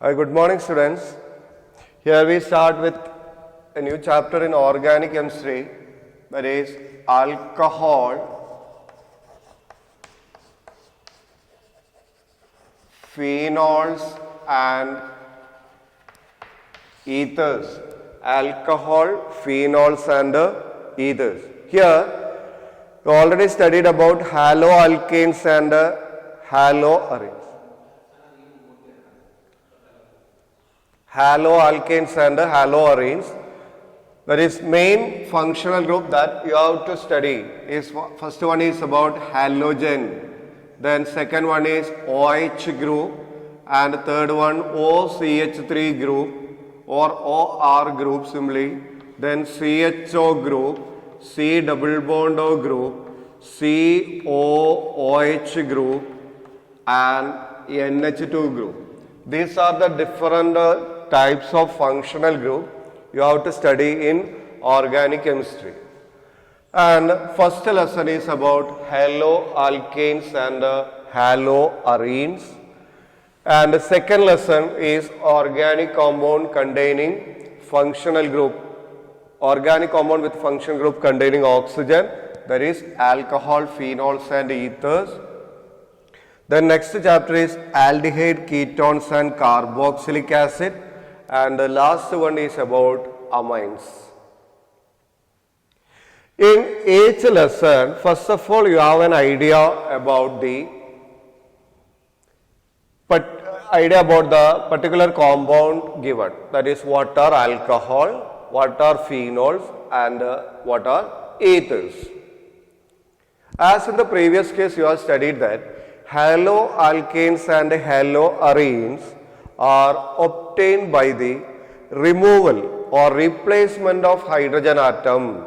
Good morning, students. Here we start with a new chapter in organic chemistry, that is alcohol, phenols and ethers. Alcohol, phenols and ethers. Here we already studied about haloalkanes and haloarenes. Haloalkanes and haloarenes. That is main functional group that you have to study. Is first one is about halogen, then second one is OH group, and third one OCH3 group or OR group simply, then CHO group, C double bond O group, COOH group and NH2 group. These are the different types of functional group you have to study in organic chemistry. And first lesson is about haloalkanes and haloarenes. And the second lesson is organic compound containing functional group. Organic compound with functional group containing oxygen, that is alcohol, phenols and ethers. The next chapter is aldehyde, ketones and carboxylic acid, and the last one is about amines. In each lesson, first of all, you have an idea about the particular compound given, that is what are alcohol, what are phenols and what are ethers. As in the previous case, you have studied that haloalkanes and haloarenes are obtained by the removal or replacement of hydrogen atom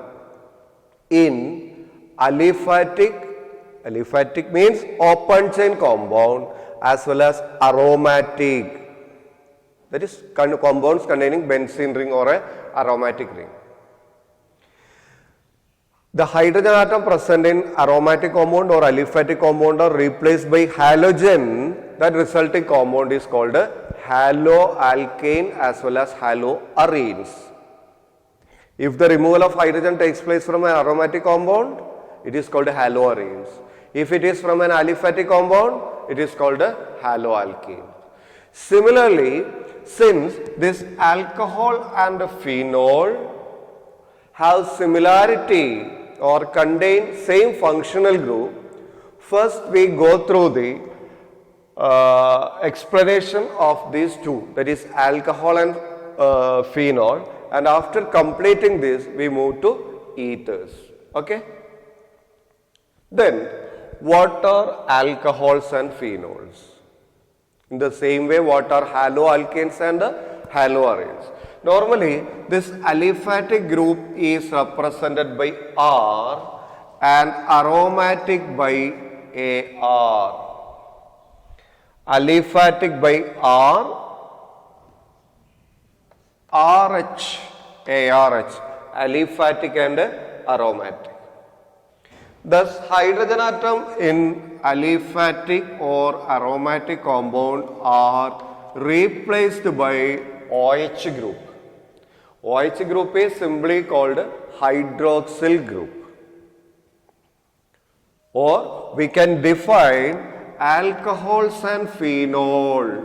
in aliphatic means open chain compound, as well as aromatic, that is compounds containing benzene ring or a aromatic ring. The hydrogen atom present in aromatic compound or aliphatic compound are replaced by halogen. That resulting compound is called haloalkane as well as haloarenes. If the removal of hydrogen takes place from an aromatic compound, it is called haloarenes. If it is from an aliphatic compound, it is called a haloalkane. Similarly, since this alcohol and phenol have similarity or contain same functional group, first we go through the explanation of these two, that is alcohol and phenol, and after completing this we move to ethers. Okay? Then what are alcohols and phenols? In the same way, what are haloalkanes and haloarenes? Normally, this aliphatic group is represented by R and aromatic by AR. Aliphatic by R, RH, ARH, aliphatic and aromatic. Thus, hydrogen atom in aliphatic or aromatic compound are replaced by OH group. OH group is simply called hydroxyl group. Or we can define alcohols and phenol.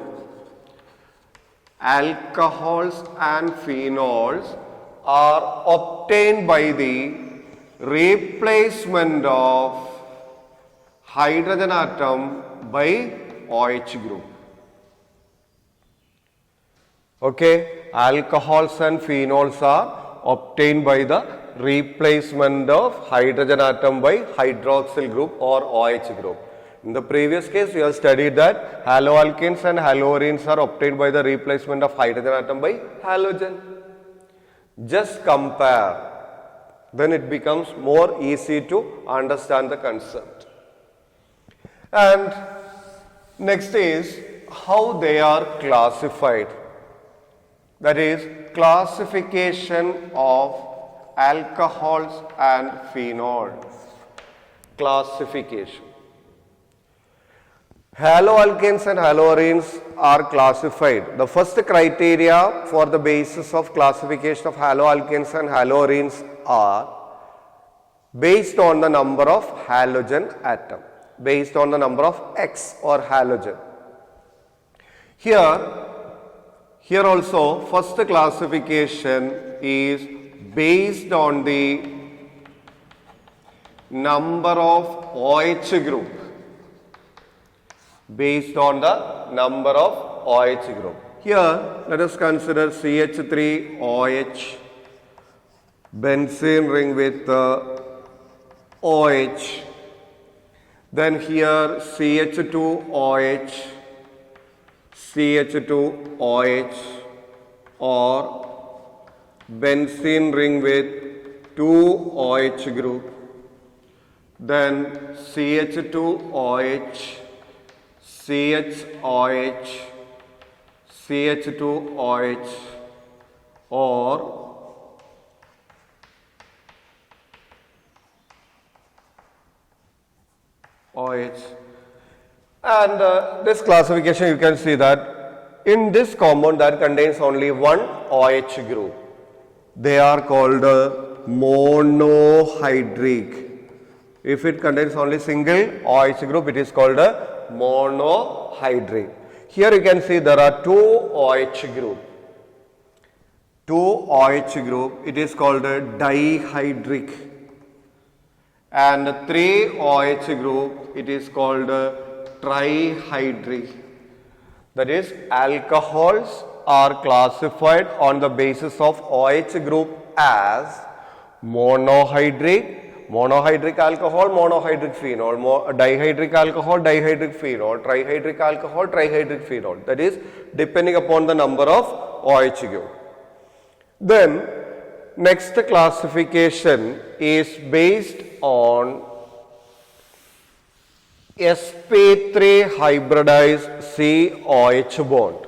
Alcohols and phenols are obtained by the replacement of hydrogen atom by OH group. Okay, alcohols and phenols are obtained by the replacement of hydrogen atom by hydroxyl group or OH group. In the previous case, we have studied that haloalkanes and haloarenes are obtained by the replacement of hydrogen atom by halogen. Just compare. Then it becomes more easy to understand the concept. And next is how they are classified. That is classification of alcohols and phenols. Classification. Haloalkanes and haloarenes are classified. The first criteria for the basis of classification of haloalkanes and haloarenes are based on the number of halogen atom, based on the number of X or halogen. Here also first classification is based on the number of OH group, based on the number of OH group. Here let us consider CH3OH, benzene ring with OH, then here CH2OH, CH2OH, or benzene ring with 2 OH group, then CH2OH, CHOH, CH2OH, or OH. And this classification, you can see that in this compound that contains only one OH group, they are called monohydric. If it contains only single OH group, it is called a monohydric. Here you can see there are two OH group. It is called a dihydric. And 3 OH group, it is called trihydric. That is, alcohols are classified on the basis of OH group as monohydric alcohol, monohydric phenol, dihydric alcohol, dihydric phenol, trihydric alcohol, trihydric phenol. That is, depending upon the number of OH group. Then next classification is based on sp3 hybridized COH bond.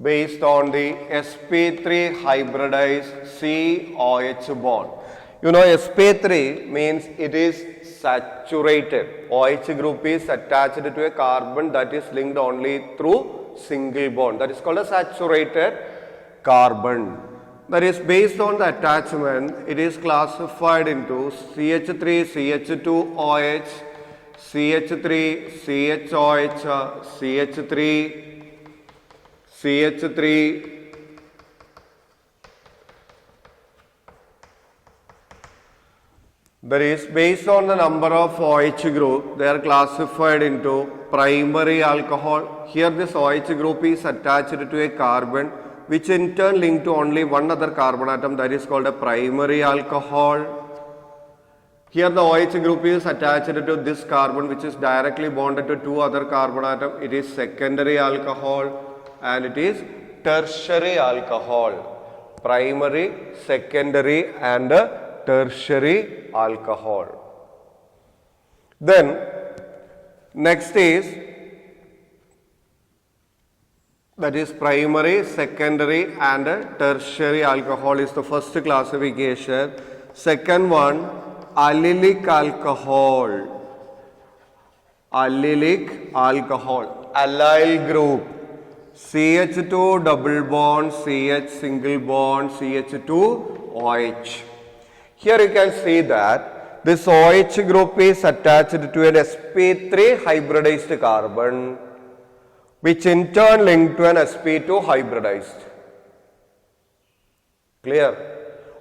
Based on the sp3 hybridized COH bond. You know, sp3 means it is saturated. OH group is attached to a carbon that is linked only through single bond. That is called a saturated carbon. That is, based on the attachment, it is classified into CH3, CH2OH, CH3, CHOH, CH3, that is, based on the number of OH group, they are classified into primary alcohol. Here this OH group is attached to a carbon which in turn linked to only one other carbon atom, that is called a primary alcohol. Here the OH group is attached to this carbon which is directly bonded to two other carbon atoms. It is secondary alcohol and it is tertiary alcohol. Primary, secondary and tertiary alcohol. Then next is, that is, primary, secondary and tertiary alcohol is the first classification. Second one, allylic alcohol. Allylic alcohol, allyl group, CH2 double bond, CH single bond, CH2OH. Here you can see that this OH group is attached to an sp3 hybridized carbon, which in turn linked to an sp2 hybridized. Clear?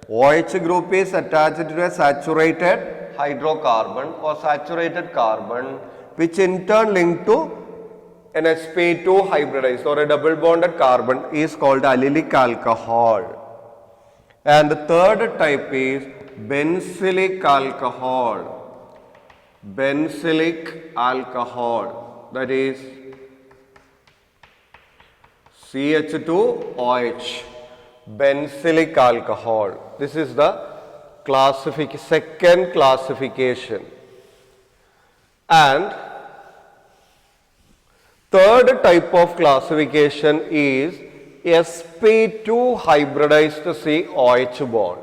OH group is attached to a saturated hydrocarbon or saturated carbon, which in turn linked to an sp2 hybridized or a double bonded carbon, is called allylic alcohol. And the third type is benzylic alcohol. Benzylic alcohol, that is CH2OH, benzylic alcohol. This is the second classification. And third type of classification is sp2 hybridized COH bond.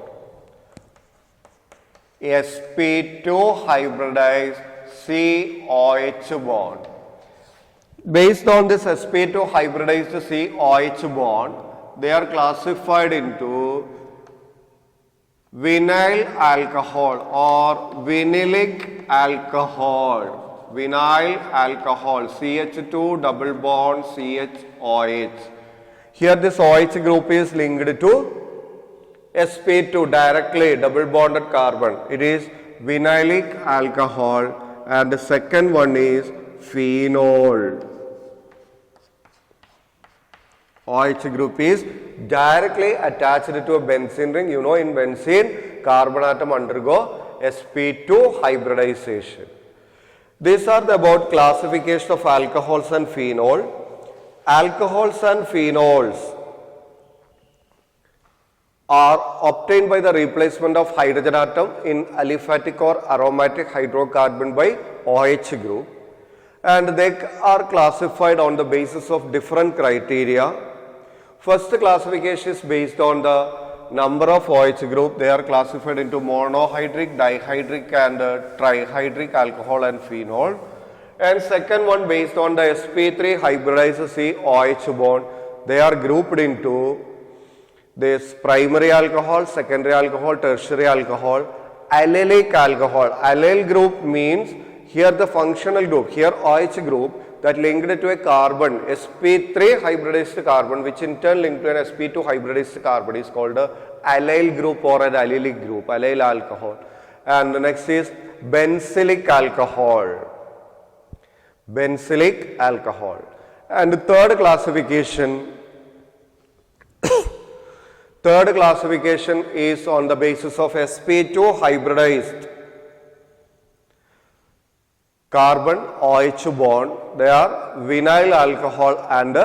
sp2 hybridized COH bond. Based on this sp2 hybridized COH bond, they are classified into vinyl alcohol or vinylic alcohol. Vinyl alcohol, CH2 double bond CHOH. Here this OH group is linked to sp2 directly, double bonded carbon. It is vinylic alcohol, and the second one is phenol. OH group is directly attached to a benzene ring. You know, in benzene, carbon atom undergo sp2 hybridization. These are the about classification of alcohols and phenol. Alcohols and phenols are obtained by the replacement of hydrogen atom in aliphatic or aromatic hydrocarbon by OH group, and they are classified on the basis of different criteria. First classification is based on the number of OH group. They are classified into monohydric, dihydric and trihydric alcohol and phenol. And second one based on the sp3 hybridized COH bond. They are grouped into this primary alcohol, secondary alcohol, tertiary alcohol, allylic alcohol. Allyl group means here the functional group, here OH group that linked to a carbon, sp3 hybridized carbon, which in turn linked to an sp2 hybridized carbon, is called a allyl group or an allylic group, allyl alcohol. And the next is benzylic alcohol. Benzylic alcohol. And the third classification is on the basis of sp2 hybridized carbon OH bond. They are vinyl alcohol and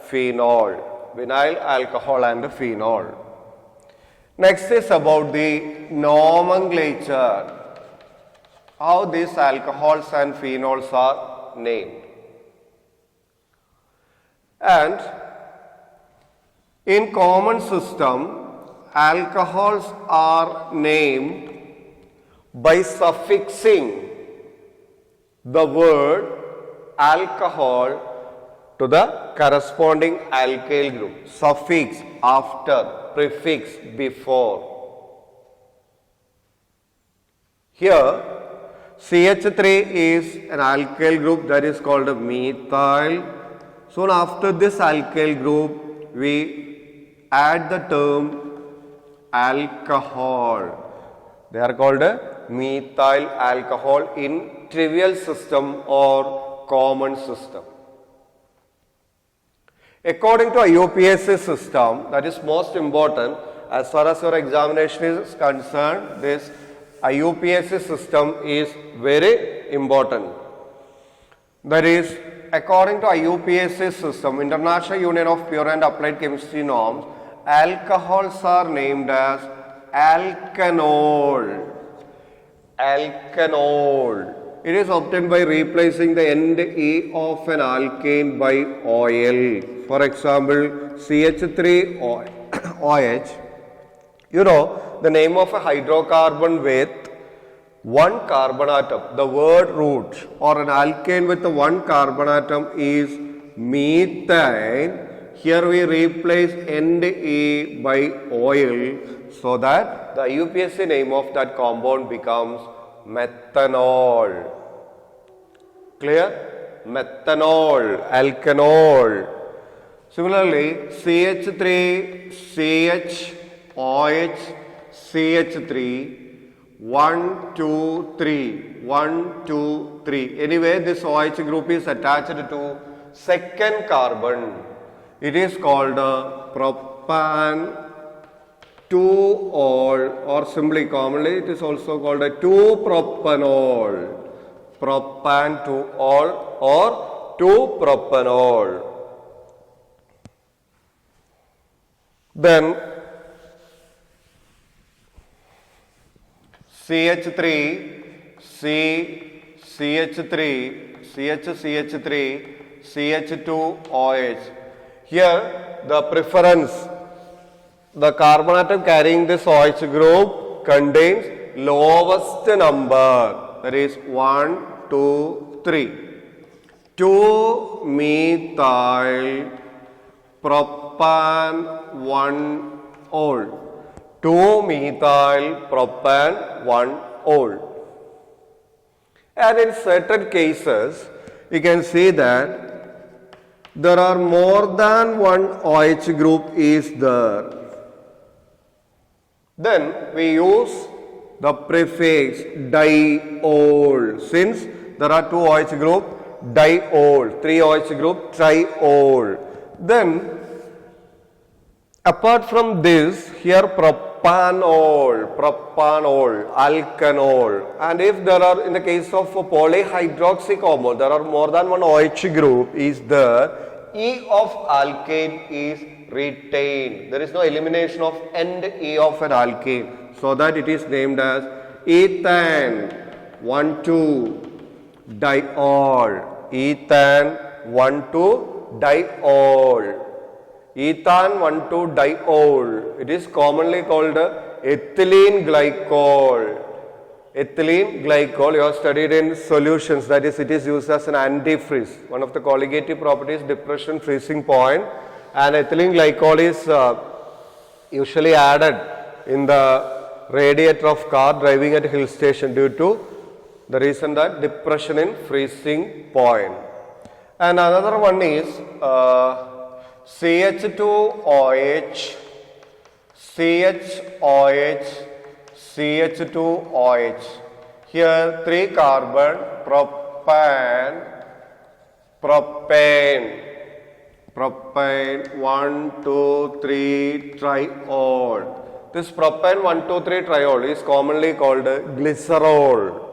phenol. Vinyl alcohol and phenol. Next is about the nomenclature. How these alcohols and phenols are named. And in common system, alcohols are named by suffixing the word alcohol to the corresponding alkyl group. Suffix after, prefix before. Here CH3 is an alkyl group that is called a methyl. Soon after this alkyl group, we add the term alcohol. They are called a methyl alcohol in trivial system or common system. According to IUPAC system, that is most important as far as your examination is concerned, this IUPAC system is very important. That is, according to IUPAC system, International Union of Pure and Applied Chemistry norms, alcohols are named as alkanol. Alkanol. It is obtained by replacing the end E of an alkane by oil. For example, CH3OH. You know the name of a hydrocarbon with one carbon atom. The word root or an alkane with the one carbon atom is methane. Here we replace end E by oil so that the IUPAC name of that compound becomes methanol. Clear? Methanol, alkanol. Similarly, CH3, CHOH, CH3, 1, 2, 3, 1, 2, 3. Anyway, this OH group is attached to second carbon. It is called propan 2-ol, or simply commonly it is also called a 2-propanol. Propan 2-ol or 2-propanol. Then CH3, CH3, CH3, CH2OH. Here the preference, the carbon atom carrying this OH group contains lowest number, that is 1, 2, 3. 2-methyl propan-1-ol. 2-methyl propan-1-ol. And in certain cases, you can see that there are more than one OH group is there. Then we use the prefix diol. Since there are two OH group, diol. 3 OH group, triol. Then apart from this, here propanol, alkanol. And if there are, in the case of a polyhydroxy compound, there are more than one OH group is there, E of alkane is retained. There is no elimination of end E of an alkane. So that it is named as ethane 1,2-diol. Ethane 1,2-diol. Ethane 1,2-diol. It is commonly called ethylene glycol. Ethylene glycol you have studied in solutions, that is it is used as an antifreeze. One of the colligative properties, depression freezing point, and ethylene glycol is usually added in the radiator of car driving at hill station due to the reason that depression in freezing point. And another one is CH2OH, CHOH, CH2OH. Here 3 carbon, propane, 1, 2, 3 triol. This propane 1, 2, 3 triol is commonly called glycerol.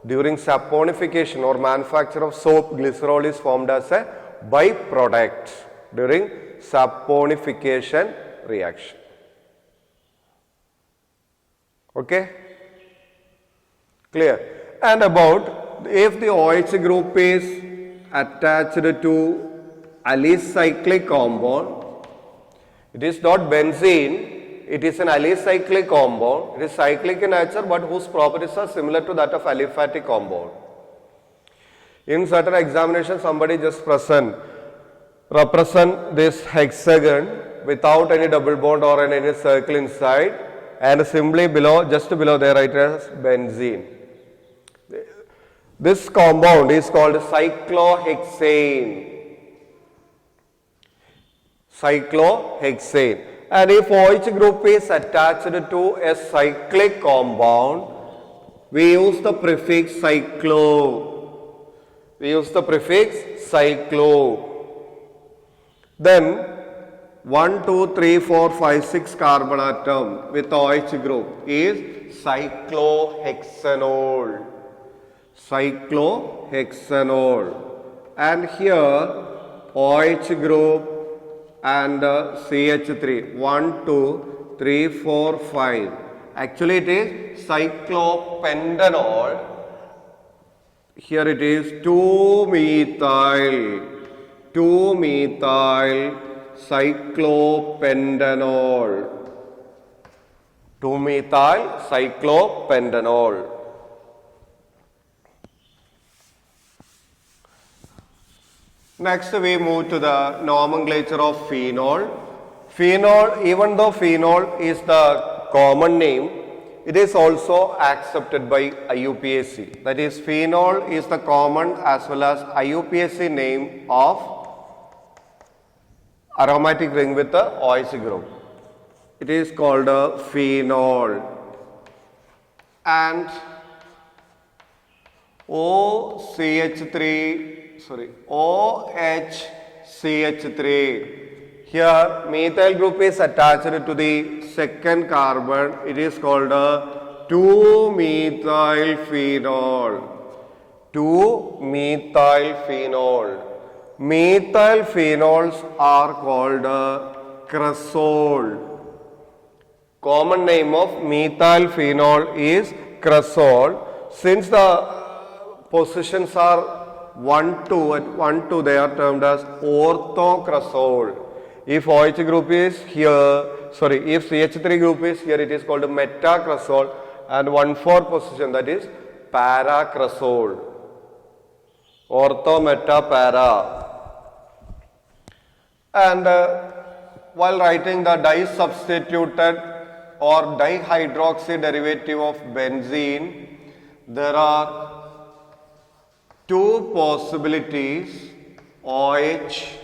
During saponification or manufacture of soap, glycerol is formed as a byproduct during saponification reaction. Okay? Clear? And about if the OH group is attached to alicyclic compound, it is not benzene, it is an alicyclic compound. It is cyclic in nature but whose properties are similar to that of aliphatic compound. In certain examinations, somebody just represent this hexagon without any double bond or any circle inside, and simply below, just below they write as benzene. This compound is called cyclohexane. Cyclohexane. And if OH group is attached to a cyclic compound, we use the prefix cyclo. Then 1, 2, 3, 4, 5, 6 carbon atom with OH group is cyclohexanol. And here OH group and CH3 1, 2, 3, 4, 5. Actually it is cyclopentanol. Here it is 2-methyl cyclopentanol. 2-methyl cyclopentanol. Next we move to the nomenclature of phenol. Phenol, even though phenol is the common name, it is also accepted by IUPAC. That is, phenol is the common as well as IUPAC name of aromatic ring with the OH group. It is called a phenol. And OHCH3. Here methyl group is attached to the second carbon. It is called a 2-methyl phenol. 2-methyl phenol. Methyl phenols are called cresol. Common name of methyl phenol is cresol. Since the positions are 1, 2, at 1, 2 they are termed as orthocresol. If OH group is here, if CH3 group is here, it is called metacresol, and 1, 4 position, that is paracresol. ortho, meta, para. And while writing the disubstituted or dihydroxy derivative of benzene, there are two possibilities, OH.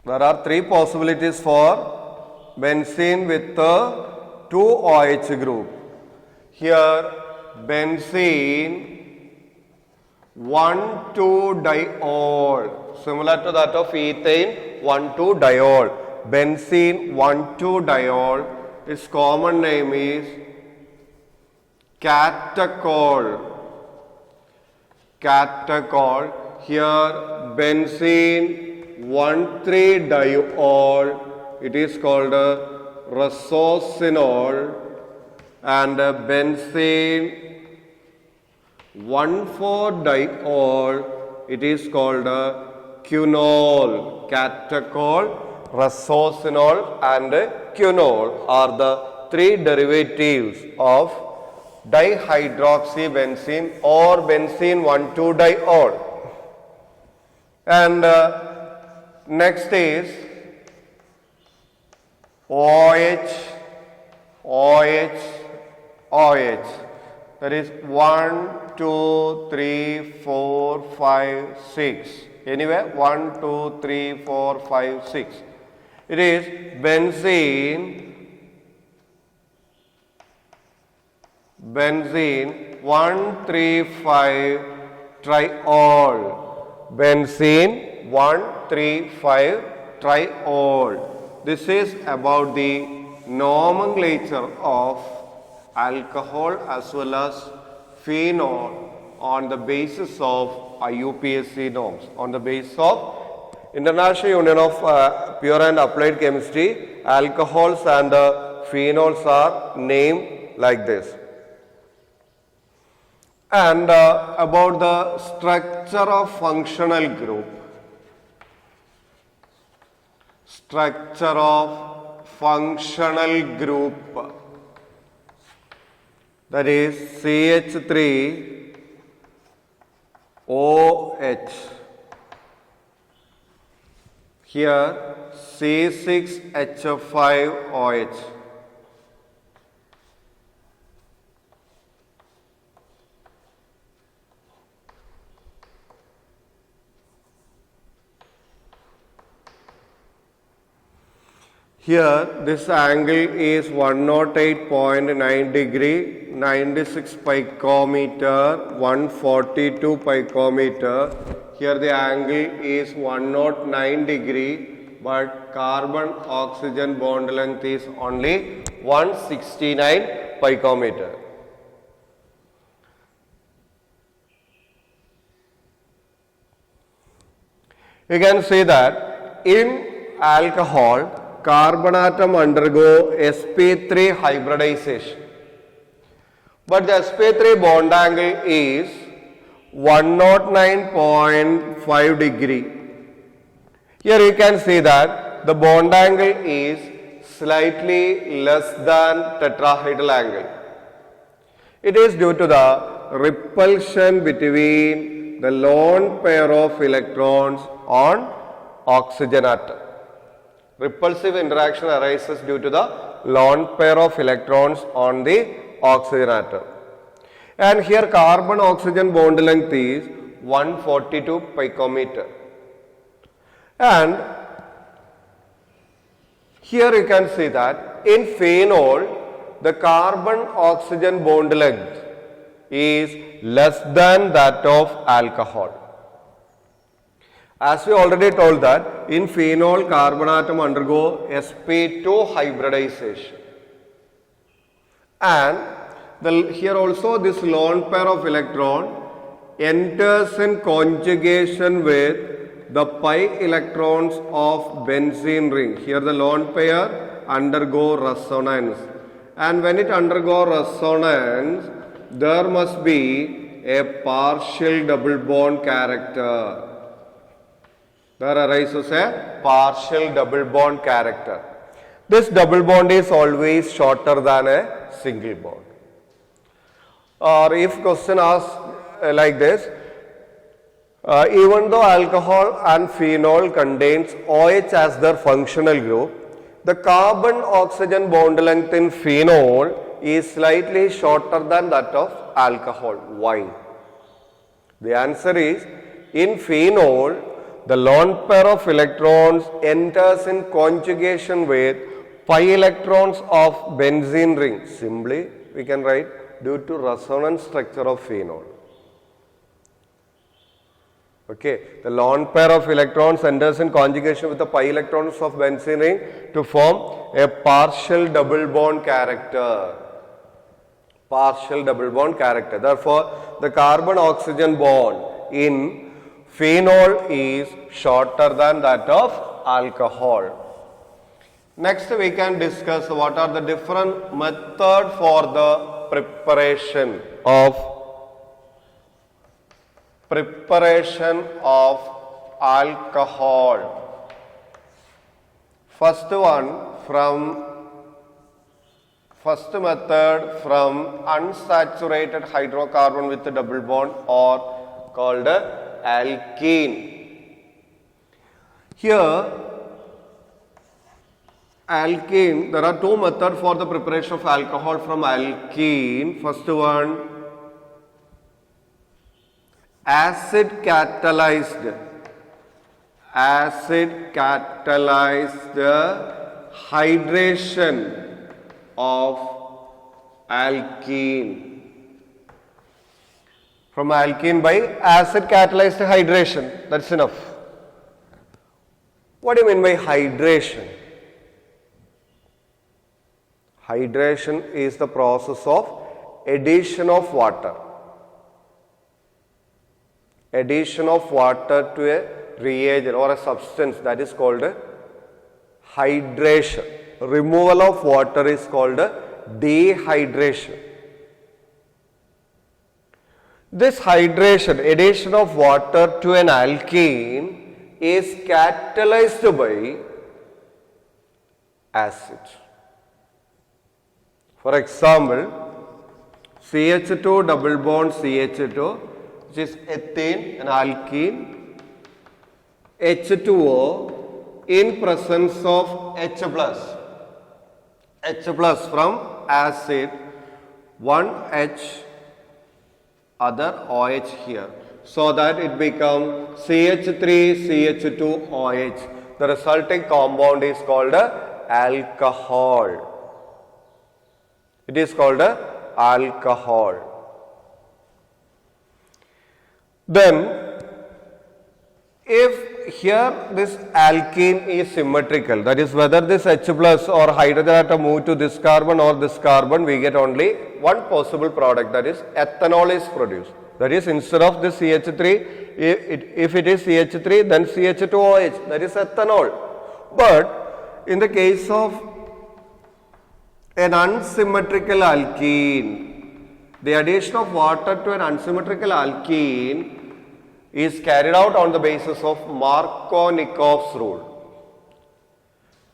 There are three possibilities for benzene with the 2 OH group. Here benzene 1,2-diol, similar to that of ethane, 1,2-diol. Benzene 1,2-diol, its common name is catechol. Here benzene 1,3-diol, it is called rasosinol, and benzene 1,4-diol, it is called quinol. Catechol, rasosinol and quinol are the three derivatives of dihydroxybenzene or benzene 1,2-diol. And next is OH. That is 1, 2, 3, 4, 5, 6. Anyway, 1, 2, 3, 4, 5, 6. It is benzene 1,3,5-triol. Benzene 1,3,5-triol. This is about the nomenclature of alcohol as well as phenol on the basis of IUPAC norms, on the basis of International Union of Pure and Applied Chemistry. Alcohols and the phenols are named like this. And about the structure of functional group. Structure of functional group, that is CH3OH. Here C6H5OH. Here this angle is 108.9 degree, 96 picometer, 142 picometer. Here the angle is 109 degree, but carbon oxygen bond length is only 169 picometer. You can see that in alcohol, carbon atom undergo sp3 hybridization, but the sp3 bond angle is 109.5 degree. Here you can see that the bond angle is slightly less than tetrahedral angle. It is due to the repulsion between the lone pair of electrons on oxygen atom. Repulsive interaction arises due to the lone pair of electrons on the oxygen atom. And here carbon oxygen bond length is 142 picometer. And here you can see that in phenol the carbon oxygen bond length is less than that of alcohol. As we already told that in phenol carbon atom undergo sp2 hybridization, and here also this lone pair of electron enters in conjugation with the pi electrons of benzene ring. Here the lone pair undergo resonance, and when it undergo resonance there must be a partial double bond character. There arises a partial double bond character. This double bond is always shorter than a single bond. or if question asks like this, even though alcohol and phenol contains OH as their functional group, the carbon-oxygen bond length in phenol is slightly shorter than that of alcohol. Why? The answer is, in phenol, the lone pair of electrons enters in conjugation with pi electrons of benzene ring. Simply, we can write due to resonance structure of phenol. Okay, the lone pair of electrons enters in conjugation with the pi electrons of benzene ring to form a partial double bond character. Partial double bond character. Therefore, the carbon-oxygen bond in phenol is shorter than that of alcohol. Next, we can discuss what are the different methods for the preparation of alcohol. First method from unsaturated hydrocarbon with a double bond or called alkene. Here, alkene, there are two methods for the preparation of alcohol from alkene. First one, acid catalyzed hydration of alkene. From alkene by acid catalyzed hydration. That's enough. What do you mean by hydration? Hydration is the process of addition of water. Addition of water to a reagent or a substance, that is called hydration. Removal of water is called dehydration. This hydration, addition of water to an alkene, is catalyzed by acid. For example, CH2 double bond CH2, which is ethane, an alkene, H2O in presence of H plus from acid, one H, other OH here, so that it becomes CH3CH2OH. The resulting compound is called alcohol. It is called alcohol. Then, if here this alkene is symmetrical, that is whether this H plus or hydrogen atom move to this carbon or this carbon, we get only one possible product, that is ethanol is produced. That is, instead of this CH3, if it is CH3, then CH2OH, that is ethanol. But in the case of an unsymmetrical alkene, the addition of water to an unsymmetrical alkene is carried out on the basis of Markovnikov's rule,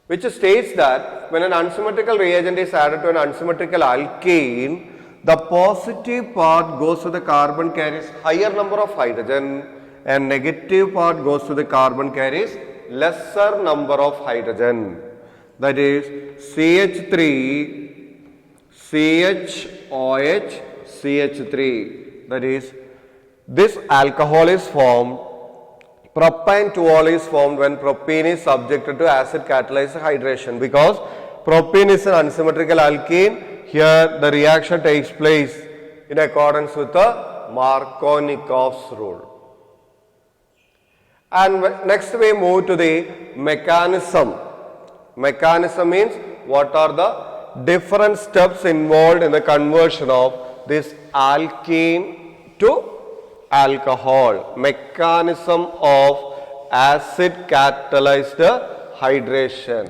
which states that when an unsymmetrical reagent is added to an unsymmetrical alkene, the positive part goes to the carbon carries higher number of hydrogen and negative part goes to the carbon carries lesser number of hydrogen. That is CH3, CHOH, CH3. That is, this alcohol is formed, propane 2-ol is formed when propene is subjected to acid catalyzed hydration, because propene is an unsymmetrical alkene. Here the reaction takes place in accordance with the Markovnikov's rule. And next we move to the mechanism. Mechanism means what are the different steps involved in the conversion of this alkene to alcohol. Mechanism of acid catalyzed hydration.